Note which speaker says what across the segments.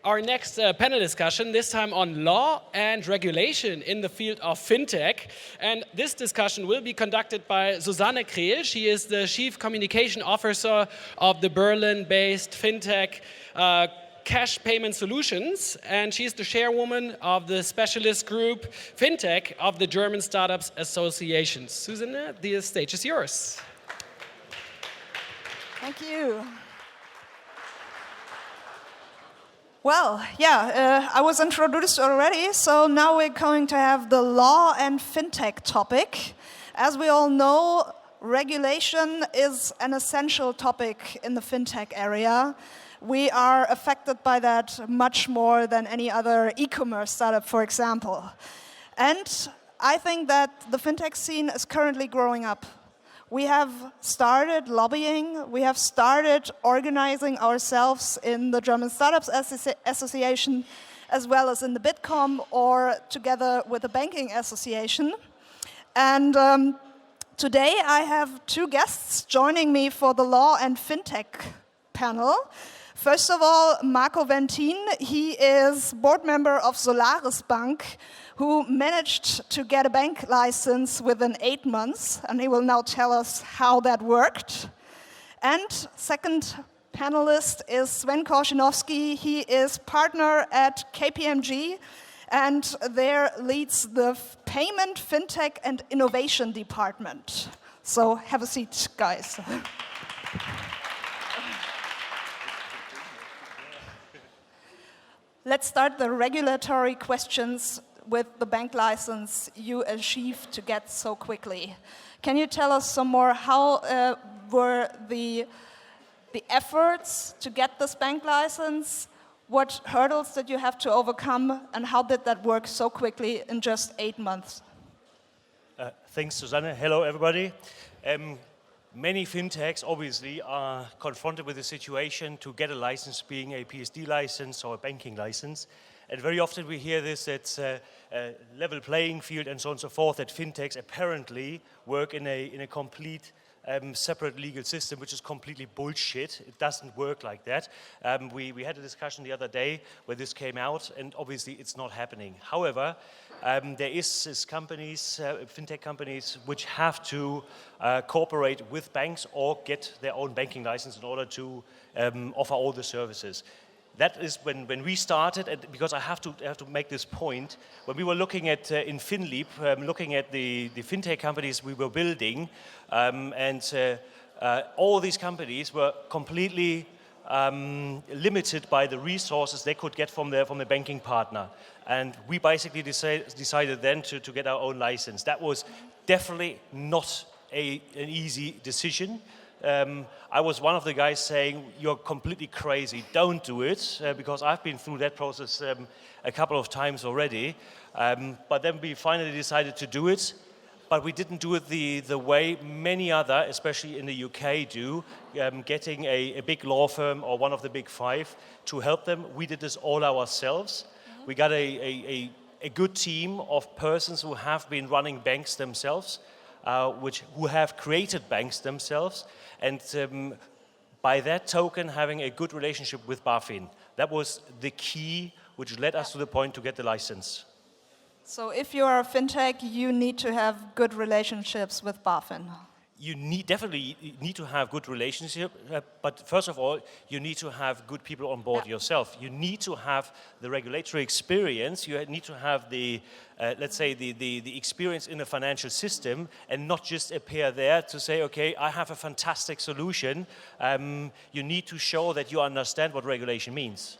Speaker 1: Our next panel discussion, this time on law and regulation in the field of fintech. And this discussion will be conducted by Susanne Krehl. She is the Chief Communication Officer of the Berlin-based fintech Cash Payment Solutions. And she's the chairwoman of the specialist group Fintech of the German Startups Association. Susanne, the stage is yours.
Speaker 2: Thank you. Well, I was introduced already, so now we're going to have the law and fintech topic. As we all know, regulation is an essential topic in the fintech area. We are affected by that much more than any other e-commerce startup, for example. And I think that the fintech scene is currently growing up. We have started lobbying, we have started organizing ourselves in the German Startups Association, as well as in the Bitkom, or together with the Banking Association. And today I have two guests joining me for the Law and Fintech panel. First of all, Marco Ventin. He is board member of Solaris Bank, who managed to get a bank license within 8 months, and he will now tell us how that worked. And second panelist is Sven Korchinowski. He is partner at KPMG, and there leads the Payment, Fintech, and Innovation Department. So have a seat, guys. Let's start the regulatory questions with the bank license you achieved to get so quickly. Can you tell us some more? How were the efforts to get this bank license? What hurdles did you have to overcome, and how did that work so quickly in just 8 months?
Speaker 3: Thanks, Susanne. Hello, everybody. Many fintechs obviously are confronted with the situation to get a license, being a PSD license or a banking license. And very often we hear this, it's a level playing field and so on and so forth, that fintechs apparently work in a complete separate legal system, which is completely bullshit. It doesn't work like that. We had a discussion the other day where this came out, and obviously it's not happening. However, there is companies, fintech companies, which have to cooperate with banks or get their own banking license in order to offer all the services. That is when we started, and because I have to make this point, when we were looking at in FinLeap, looking at the fintech companies we were building, and all these companies were completely limited by the resources they could get from the banking partner, and we basically decided then to get our own license. That was definitely not an easy decision. I was one of the guys saying, you're completely crazy, don't do it, because I've been through that process a couple of times already. But then we finally decided to do it, but we didn't do it the way many other, especially in the UK, do, getting a big law firm or one of the big five to help them. We did this all ourselves. Mm-hmm. We got a good team of persons who have been running banks themselves, who have created banks themselves, and by that token having a good relationship with BaFin. That was the key which led us to the point to get the license.
Speaker 2: So if you are a fintech, you need to have good relationships with BaFin.
Speaker 3: You definitely need to have good relationship, but first of all, you need to have good people on board yourself. You need to have the regulatory experience. You need to have the, let's say, the experience in the financial system, and not just appear there to say, okay, I have a fantastic solution. You need to show that you understand what regulation means.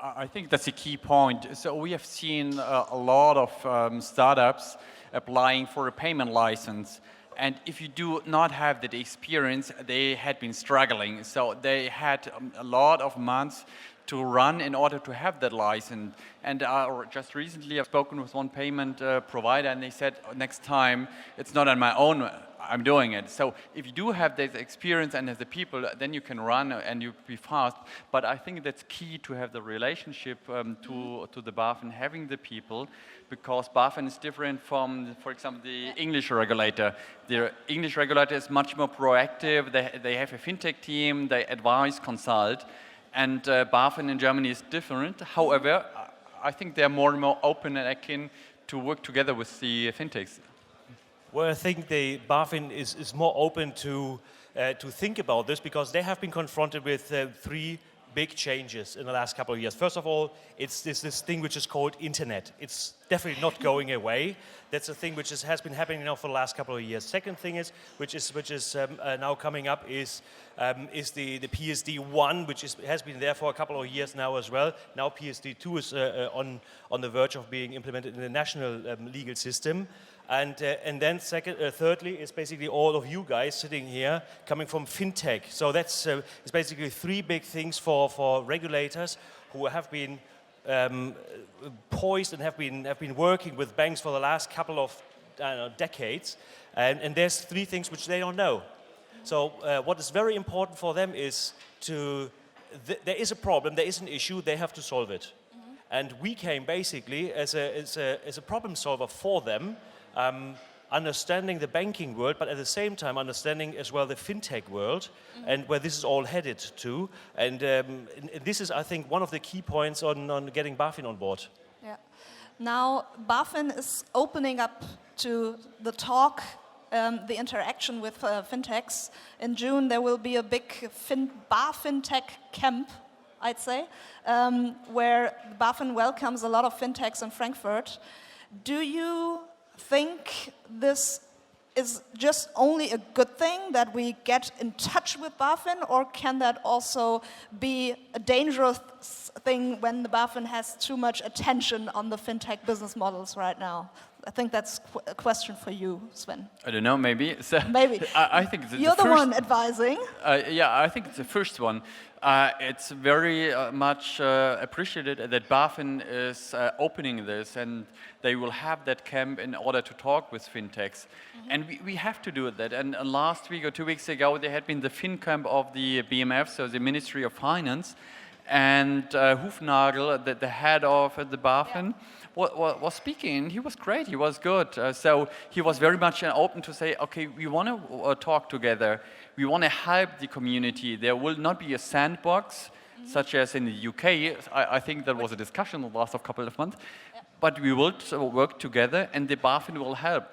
Speaker 4: I think that's a key point. So we have seen a lot of startups applying for a payment license. And if you do not have that experience, they had been struggling. So they had a lot of months to run in order to have that license. And just recently I've spoken with one payment provider, and they said, next time it's not on my own, I'm doing it. So if you do have this experience and have the people, then you can run and you be fast. But I think that's key to have the relationship to the BaFin, having the people, because BaFin is different from, for example, the English regulator. The English regulator is much more proactive. They have a fintech team, they advise, consult. And BaFin in Germany is different. However, I think they're more and more open and akin to work together with the fintechs.
Speaker 3: Well, I think the BaFin is more open to think about this because they have been confronted with three big changes in the last couple of years. First of all, it's this thing which is called internet. It's definitely not going away. That's a thing which has been happening now for the last couple of years. Second thing is, which is now coming up, is the PSD1, which has been there for a couple of years now as well. Now PSD2 is on the verge of being implemented in the national legal system. And then thirdly, is basically all of you guys sitting here coming from Fintech. So that's it's basically three big things for regulators who have been poised and have been working with banks for the last couple of decades. And there's three things which they don't know. So what is very important for them is there is a problem, there is an issue, they have to solve it. Mm-hmm. And we came basically as a problem solver for them. Understanding the banking world, but at the same time understanding as well the fintech world and where this is all headed to. And this is, I think, one of the key points on getting BaFin on board.
Speaker 2: Yeah. Now, BaFin is opening up to the talk, the interaction with fintechs. In June, there will be a big BaFintech camp, I'd say, where BaFin welcomes a lot of fintechs in Frankfurt. Do you think this is just only a good thing that we get in touch with BaFin, or can that also be a dangerous thing when the BaFin has too much attention on the fintech business models right now? I think that's a question for you, Sven.
Speaker 4: I don't know, maybe. So
Speaker 2: maybe.
Speaker 4: I think
Speaker 2: you're the one advising.
Speaker 4: Yeah, I think it's the first one. It's very much appreciated that BaFin is opening this, and they will have that camp in order to talk with fintechs. Mm-hmm. And we have to do that. And last week or 2 weeks ago, there had been the FinCamp of the BMF, so the Ministry of Finance, and Hufnagel, the head of the BaFin, was speaking. He was great. He was good. So he was very much open to say, okay, we want to talk together. We want to help the community. There will not be a sandbox, such as in the UK. I think there was a discussion in the last couple of months. Yeah. But we will work together, and the BaFin will help.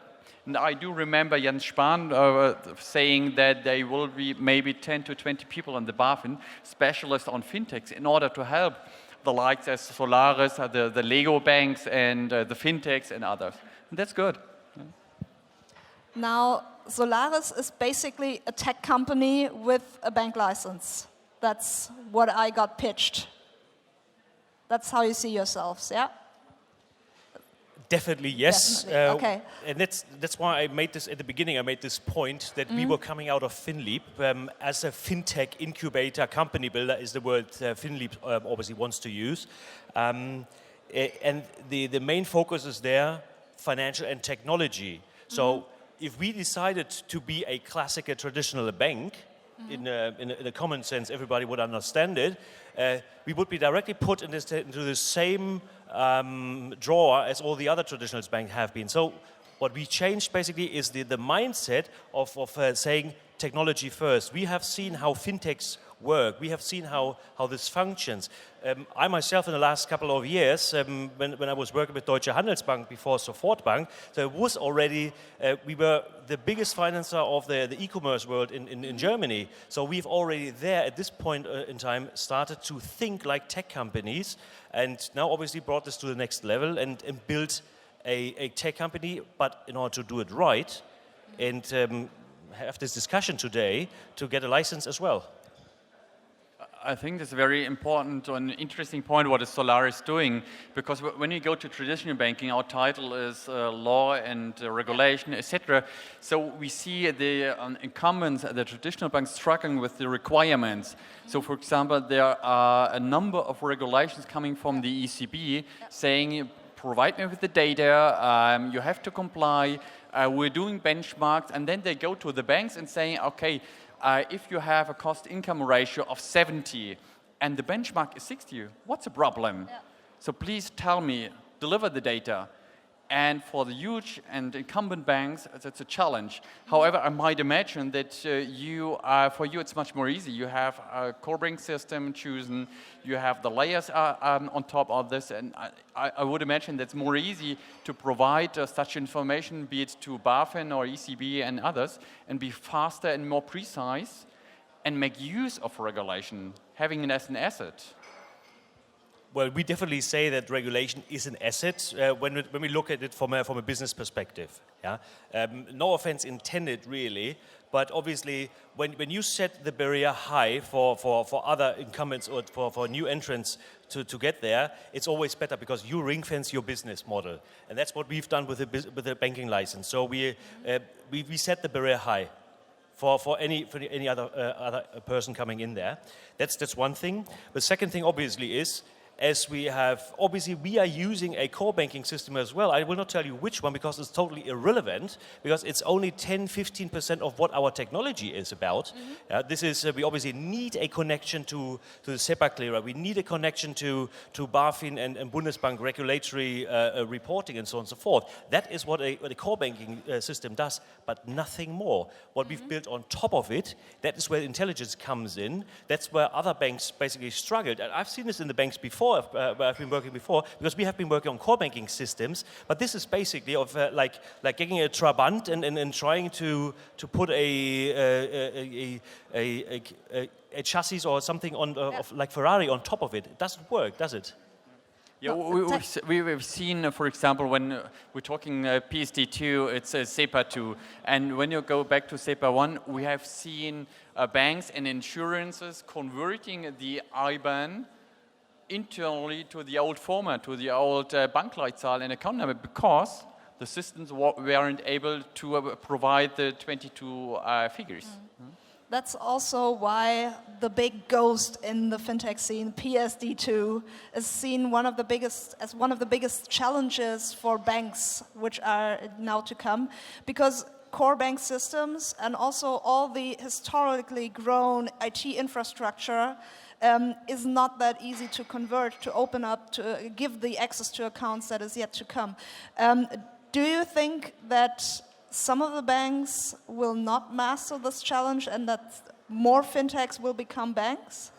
Speaker 4: And I do remember Jens Spahn saying that there will be maybe 10 to 20 people in the BaFin, specialists on fintechs, in order to help the likes as Solaris, the Lego banks, and the fintechs and others. And that's good. Yeah.
Speaker 2: Now, Solaris is basically a tech company with a bank license. That's what I got pitched. That's how you see yourselves, yeah?
Speaker 3: Definitely, yes.
Speaker 2: Definitely. Okay.
Speaker 3: And that's why I made this at the beginning. I made this point that we were coming out of FinLeap as a fintech incubator company builder is the word FinLeap obviously wants to use. And the main focus is there, financial and technology. So if we decided to be a classic, a traditional bank, in a common sense, everybody would understand it, we would be directly put into the same drawer as all the other traditional banks have been. So what we changed basically is the mindset of saying technology first. We have seen how fintechs work. We have seen how this functions. I myself, in the last couple of years, when I was working with Deutsche Handelsbank before Sofortbank, there was already, we were the biggest financer of the e-commerce world in Germany. So we've already there, at this point in time, started to think like tech companies, and now obviously brought this to the next level and built a tech company, but in order to do it right, and have this discussion today to get a license as well.
Speaker 4: I think that's a very important and interesting point what is Solaris doing, because when you go to traditional banking, our title is law and regulation, etc. So we see the incumbents, the traditional banks struggling with the requirements. So for example, there are a number of regulations coming from the ECB saying, provide me with the data, you have to comply, we're doing benchmarks, and then they go to the banks and saying, okay, if you have a cost-income ratio of 70 and the benchmark is 60, what's the problem? Yeah. So please tell me, deliver the data. And for the huge and incumbent banks, that's a challenge. However, I might imagine that for you it's much more easy. You have a core banking system chosen, you have the layers on top of this, and I would imagine that's more easy to provide such information, be it to BaFin or ECB and others, and be faster and more precise, and make use of regulation, having it as an asset.
Speaker 3: Well, we definitely say that regulation is an asset when we look at it from a business perspective. Yeah, no offense intended, really, but obviously when you set the barrier high for other incumbents or for new entrants to get there, it's always better because you ring fence your business model, and that's what we've done with the banking license. So we set the barrier high for any other person coming in there. That's one thing. The second thing obviously is, as we are using a core banking system as well. I will not tell you which one because it's totally irrelevant, because it's only 10-15% of what our technology is about. This is we obviously need a connection to the SEPA clearer. We need a connection to BaFin and Bundesbank regulatory reporting and so on and so forth. That is what a core banking system does, but nothing more. What we've built on top of it, that is where intelligence comes in. That's where other banks basically struggled. And I've seen this in the banks before, where I've been working before, because we have been working on core banking systems, but this is basically of like getting a Trabant and trying to put a chassis or something on of like Ferrari on top of it. It doesn't work, does it?
Speaker 4: Yeah, we've seen, for example, when we're talking PSD2, it's SEPA 2. And when you go back to SEPA 1, we have seen banks and insurances converting the IBAN internally to the old format, to the old Bankleitzahl and account number, because the systems weren't able to provide the 22 figures.
Speaker 2: That's also why the big ghost in the fintech scene, PSD2, is seen as one of the biggest challenges for banks, which are now to come, because core bank systems and also all the historically grown IT infrastructure is not that easy to convert, to open up, to give the access to accounts that is yet to come. Do you think that some of the banks will not master this challenge and that more fintechs will become banks?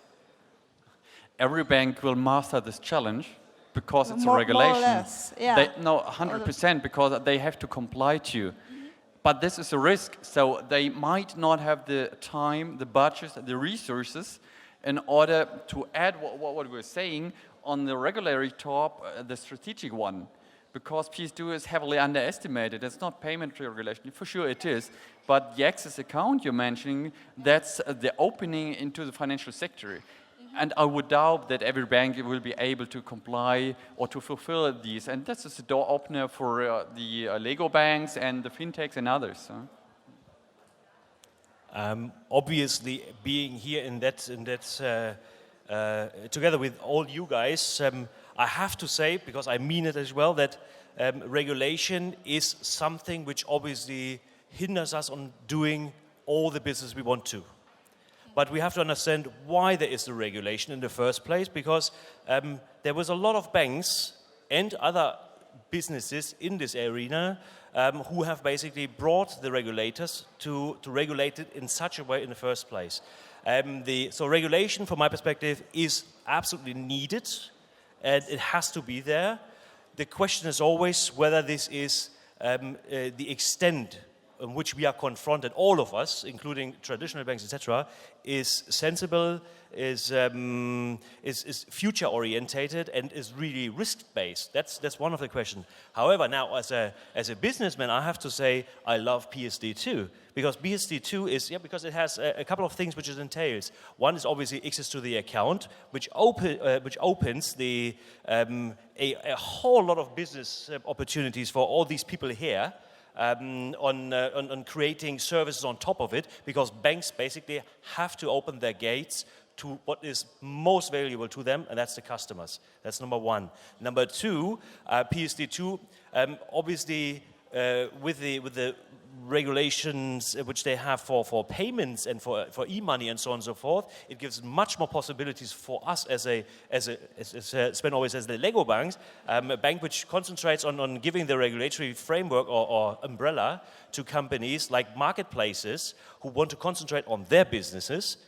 Speaker 4: Every bank will master this challenge because it's a regulation.
Speaker 2: More or less, yeah.
Speaker 4: No, 100%, because they have to comply to. But this is a risk, so they might not have the time, the budgets, the resources in order to add what we're saying on the regulatory top, the strategic one. Because PSD2 is heavily underestimated. It's not payment regulation, for sure it is. But the access account you're mentioning, that's the opening into the financial sector. And I would doubt that every bank will be able to comply or to fulfill these. And that's just a door opener for the Lego banks and the fintechs and others.
Speaker 3: Obviously, being here in that together with all you guys, I have to say, because I mean it as well, that regulation is something which obviously hinders us on doing all the business we want to. But we have to understand why there is the regulation in the first place, because there was a lot of banks and other businesses in this arena who have basically brought the regulators to regulate it in such a way in the first place. So regulation, from my perspective, is absolutely needed, and it has to be there. The question is always whether this is the extent in which we are confronted, all of us, including traditional banks, etc., is sensible, is future-orientated, and is really risk-based. That's one of the questions. However, now as a businessman, I have to say I love PSD2, because PSD2 is because it has a couple of things which it entails. One is obviously access to the account, which opens the a whole lot of business opportunities for all these people here. On creating services on top of it, because banks basically have to open their gates to what is most valuable to them, and that's the customers. That's number one. Number two, PSD2, obviously with the regulations which they have for payments and for e-money and so on and so forth, it gives much more possibilities for us as Sven always says, the Lego banks, a bank which concentrates on giving the regulatory framework or umbrella to companies like marketplaces who want to concentrate on their businesses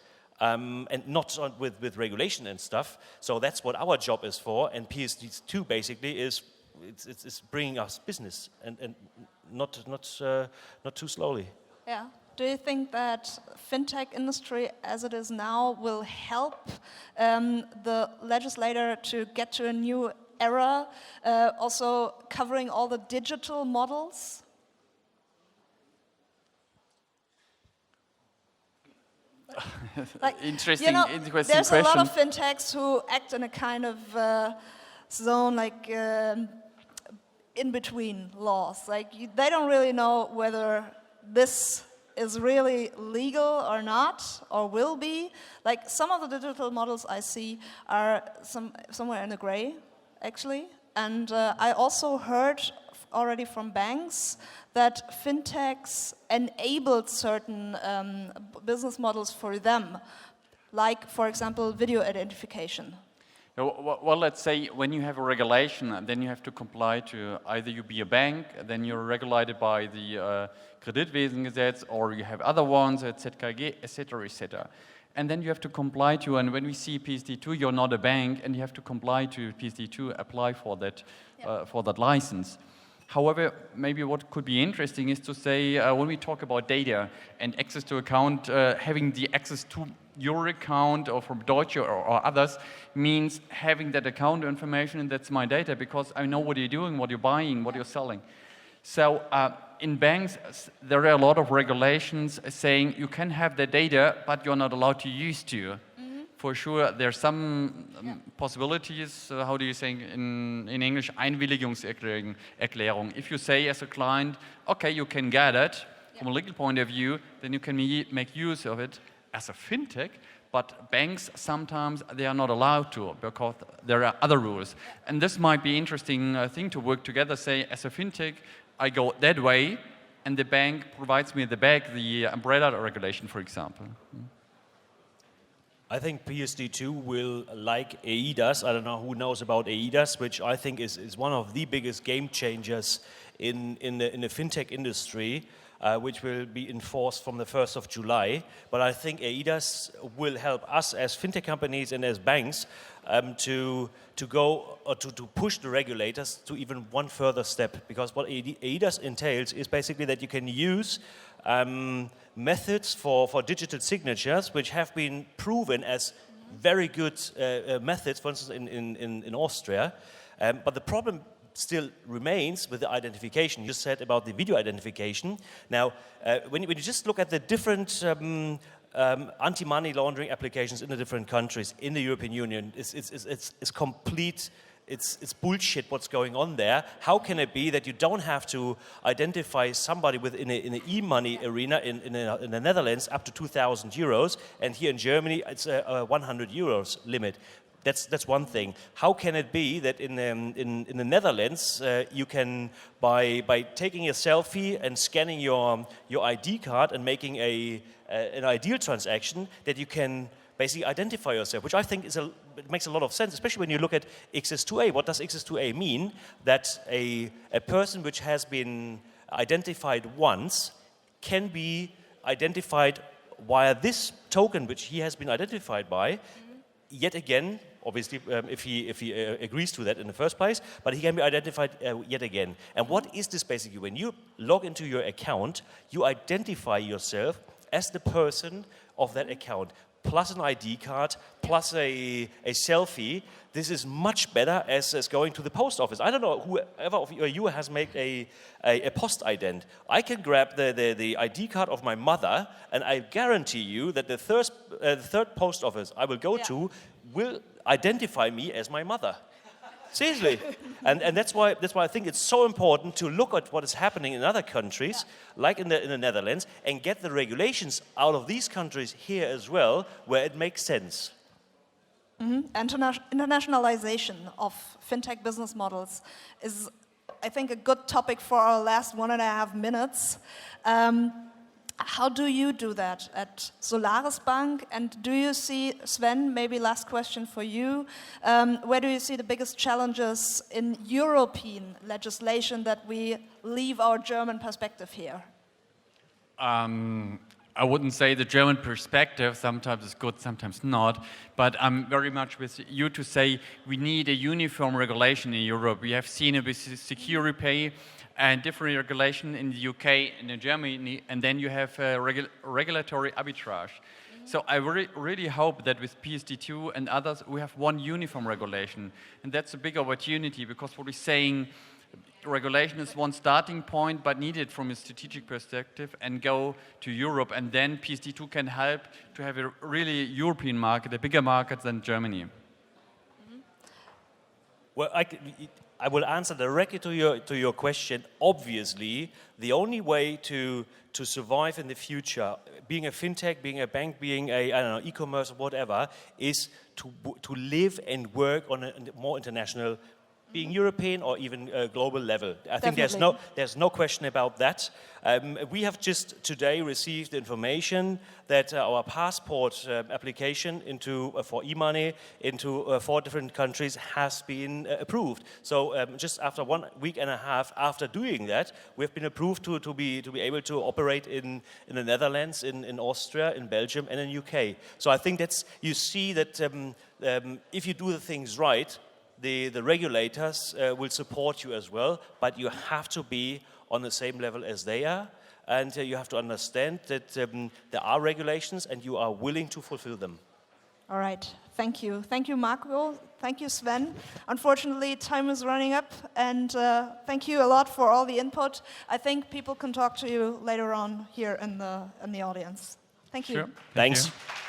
Speaker 3: and not with regulation and stuff. So that's what our job is for, and PSD2 basically is it's bringing us business and not too slowly.
Speaker 2: Yeah. Do you think that fintech industry, as it is now, will help the legislator to get to a new era, also covering all the digital models? Like,
Speaker 4: interesting
Speaker 2: there's
Speaker 4: question.
Speaker 2: a lot of fintechs who act in a kind of zone, like in between laws. Like they don't really know whether this is really legal or not, or will be. Like some of the digital models I see are somewhere in the gray, actually. And I also heard already from banks that fintechs enabled certain business models for them, like, for example, video identification.
Speaker 4: Well, let's say when you have a regulation, then you have to comply to either you be a bank, then you're regulated by the Kreditwesengesetz, or you have other ones, ZKG, etc., etc. And then you have to comply to, and when we see PSD2, you're not a bank, and you have to comply to PSD2, apply for that license. However, maybe what could be interesting is to say, when we talk about data and access to account, having the access to your account or from Deutsche or others means having that account information, and that's my data because I know what you're doing, what you're buying, what you're selling. So in banks, there are a lot of regulations saying you can have the data, but you're not allowed to use to. For sure, there's some possibilities, how do you say in English, Einwilligungserklärung. If you say as a client, okay, you can get it, from a legal point of view, then you can make use of it as a fintech, but banks sometimes they are not allowed to because there are other rules. And this might be interesting thing to work together, say as a fintech, I go that way, and the bank provides me the umbrella regulation, for example.
Speaker 3: I think PSD2 will, like EIDAS, I don't know who knows about EIDAS, which I think is one of the biggest game changers in the fintech industry, which will be enforced from the 1st of July. But I think EIDAS will help us as fintech companies and as banks to go or to push the regulators to even one further step. Because what EIDAS entails is basically that you can use methods for digital signatures which have been proven as very good methods, for instance, in Austria. But the problem still remains with the identification. You said about the video identification. Now, when you just look at the different anti-money laundering applications in the different countries in the European Union, it's complete. It's bullshit what's going on there. How can it be that you don't have to identify somebody in an e-money arena in the Netherlands up to 2,000 euros, and here in Germany it's a 100 euros limit? That's one thing. How can it be that in the Netherlands you can by taking a selfie and scanning your ID card and making an ideal transaction that you can basically identify yourself, which I think it makes a lot of sense, especially when you look at XS2A. What does XS2A mean? That a person which has been identified once can be identified via this token which he has been identified by, yet again, obviously, if he agrees to that in the first place, but he can be identified yet again. And what is this basically? When you log into your account, you identify yourself as the person of that account, plus an ID card, plus a selfie. This is much better as going to the post office. I don't know, whoever of you has made a post ident. I can grab the ID card of my mother, and I guarantee you that the third post office I will go to will identify me as my mother. Seriously. And that's why I think it's so important to look at what is happening in other countries, like in the Netherlands, and get the regulations out of these countries here as well, where it makes sense.
Speaker 2: Internationalization of fintech business models is I think, a good topic for our last 1.5 minutes. How do you do that at Solaris Bank? And do you see, Sven, maybe last question for you, where do you see the biggest challenges in European legislation that we leave our German perspective here?
Speaker 4: I wouldn't say the German perspective, sometimes it's good, sometimes not, but I'm very much with you to say we need a uniform regulation in Europe. We have seen it with secure pay and different regulation in the UK and in Germany, and then you have regulatory arbitrage. So I really hope that with PSD2 and others, we have one uniform regulation, and that's a big opportunity, because what we're saying, regulation is one starting point, but needed from a strategic perspective, and go to Europe, and then PSD2 can help to have a really European market, a bigger market than Germany.
Speaker 3: Well, I will answer directly to your question. Obviously, the only way to survive in the future, being a fintech, being a bank, being a, I don't know, e-commerce or whatever, is to live and work on a more international, being European or even global level. I think there's no question about that. We have just today received information that our passport application for e-money into 4 different countries has been approved. So just after 1.5 weeks after doing that, we've been approved to be able to operate in the Netherlands, in Austria, in Belgium, and in UK. So I think you see that if you do the things right, the regulators will support you as well, but you have to be on the same level as they are, and you have to understand that there are regulations and you are willing to fulfill them.
Speaker 2: All right, thank you. Thank you, Marco. Thank you, Sven. Unfortunately, time is running up, and thank you a lot for all the input. I think people can talk to you later on here in the audience. Thank you.
Speaker 4: Sure.
Speaker 3: Thanks.
Speaker 4: Thank you.